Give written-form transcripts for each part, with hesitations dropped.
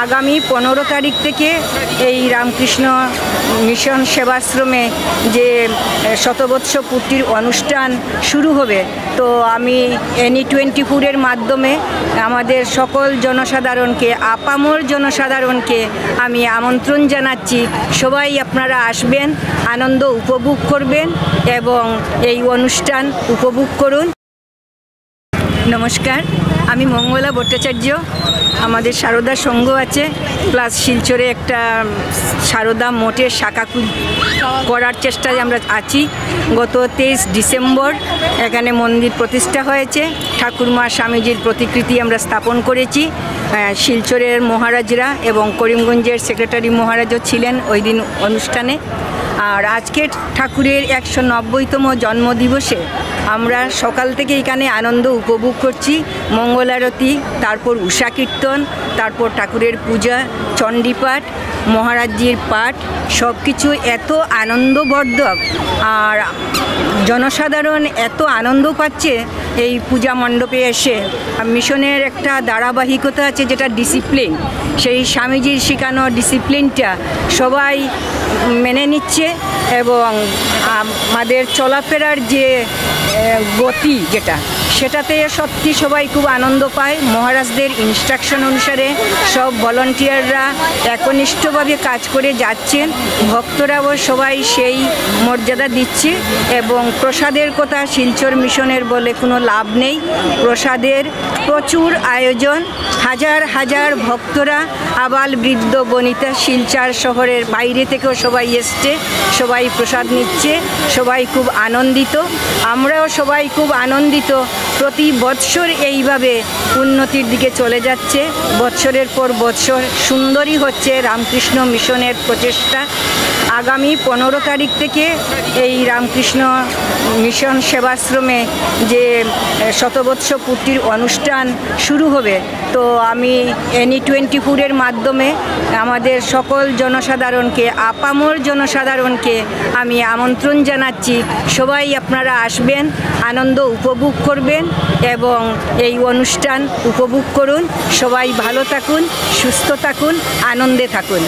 আগামী 15 তারিখ থেকে এই রামকৃষ্ণ মিশন সেবাশ্রমে যে শতবৎস পূর্তির অনুষ্ঠান শুরু হবে, তো আমি NE24-এর মাধ্যমে আমাদের সকল জনসাধারণকে, আপামর জনসাধারণকে আমি আমন্ত্রণ জানাচ্ছি। সবাই আপনারা আসবেন, আনন্দ উপভোগ করবেন এবং এই অনুষ্ঠান উপভোগ করুন। নমস্কার, আমি মঙ্গলা ভট্টাচার্য। আমাদের সারদা সংঘ আছে, প্লাস শিলচরে একটা সারদা মঠের শাখা করার চেষ্টায় আমরা আছি। গত 23 ডিসেম্বর এখানে মন্দির প্রতিষ্ঠা হয়েছে। ঠাকুরমা স্বামীজির প্রতিকৃতি আমরা স্থাপন করেছি। শিলচরের মহারাজরা এবং করিমগঞ্জের সেক্রেটারি মহারাজও ছিলেন ওই দিন অনুষ্ঠানে। আর আজকে ঠাকুরের 190তম জন্মদিবসে আমরা সকাল থেকে এখানে আনন্দ উপভোগ করছি। মঙ্গলারতি, তারপর উষা কীর্তন, তারপর ঠাকুরের পূজা, চণ্ডীপাঠ, মহারাজজির পাঠ, সব কিছু এত আনন্দবর্ধক। আর জনসাধারণ এত আনন্দ পাচ্ছে এই পূজা মণ্ডপে এসে। মিশনের একটা ধারাবাহিকতা আছে যেটা ডিসিপ্লিন, সেই স্বামীজির শেখানো ডিসিপ্লিনটা সবাই মেনে নিচ্ছে এবং আমাদের চলাফেরার যে গতি সেটাতে সত্যি সবাই খুব আনন্দ পায়। মহারাজদের ইনস্ট্রাকশন অনুসারে সব ভলান্টিয়াররা একনিষ্ঠভাবে কাজ করে যাচ্ছেন। ভক্তরাও সবাই সেই মর্যাদা দিচ্ছে এবং প্রসাদের কথা শিলচর মিশনের বলে কোনো লাভ নেই। প্রসাদের প্রচুর আয়োজন, হাজার হাজার ভক্তরা, আবাল বৃদ্ধ বনিতা, শিলচর শহরের বাইরে থেকেও সবাই এসছে, সবাই প্রসাদ নিচ্ছে, সবাই খুব আনন্দিত। আমরাও সবাই খুব আনন্দিত। প্রতি বৎসর এইভাবে উন্নতির দিকে চলে যাচ্ছে, বৎসরের পর বৎসর সুন্দরই হচ্ছে রামকৃষ্ণ মিশনের প্রচেষ্টা। আগামী 15 তারিখ থেকে এই রামকৃষ্ণ মিশন সেবাশ্রমে যে শতবৎস পূর্তির অনুষ্ঠান শুরু হবে, তো আমি NE24-এর মাধ্যমে আমাদের সকল জনসাধারণকে, আপামর জনসাধারণকে আমি আমন্ত্রণ জানাচ্ছি। সবাই আপনারা আসবেন, আনন্দ উপভোগ করবেন এবং এই অনুষ্ঠান উপভোগ করুন। সবাই ভালো থাকুন, সুস্থ থাকুন, আনন্দে থাকুন।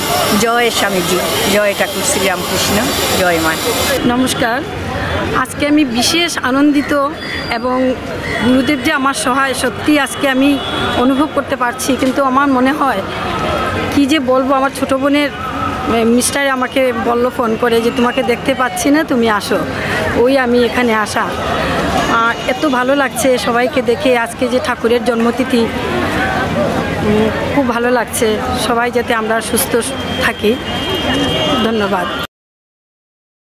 জয় স্বামীজি, জয় ঠাকুর শ্রীরামকৃষ্ণ, জয় মা। নমস্কার, আজকে আমি বিশেষ আনন্দিত এবং গুরুদেব যে আমার সহায়, সত্যি আজকে আমি অনুভব করতে পারছি। কিন্তু আমার মনে হয় কি যে বলবো, আমার ছোটো বোনের মিস্টার আমাকে বলল ফোন করে যে তোমাকে দেখতে পাচ্ছি না, তুমি আসো। ওই আমি এখানে আসা। এত ভালো লাগছে সবাইকে দেখে। আজকে যে ঠাকুরের জন্মতিথি, খুব ভালো লাগছে। সবাই যাতে আমরা সুস্থ থাকি। ধন্যবাদ।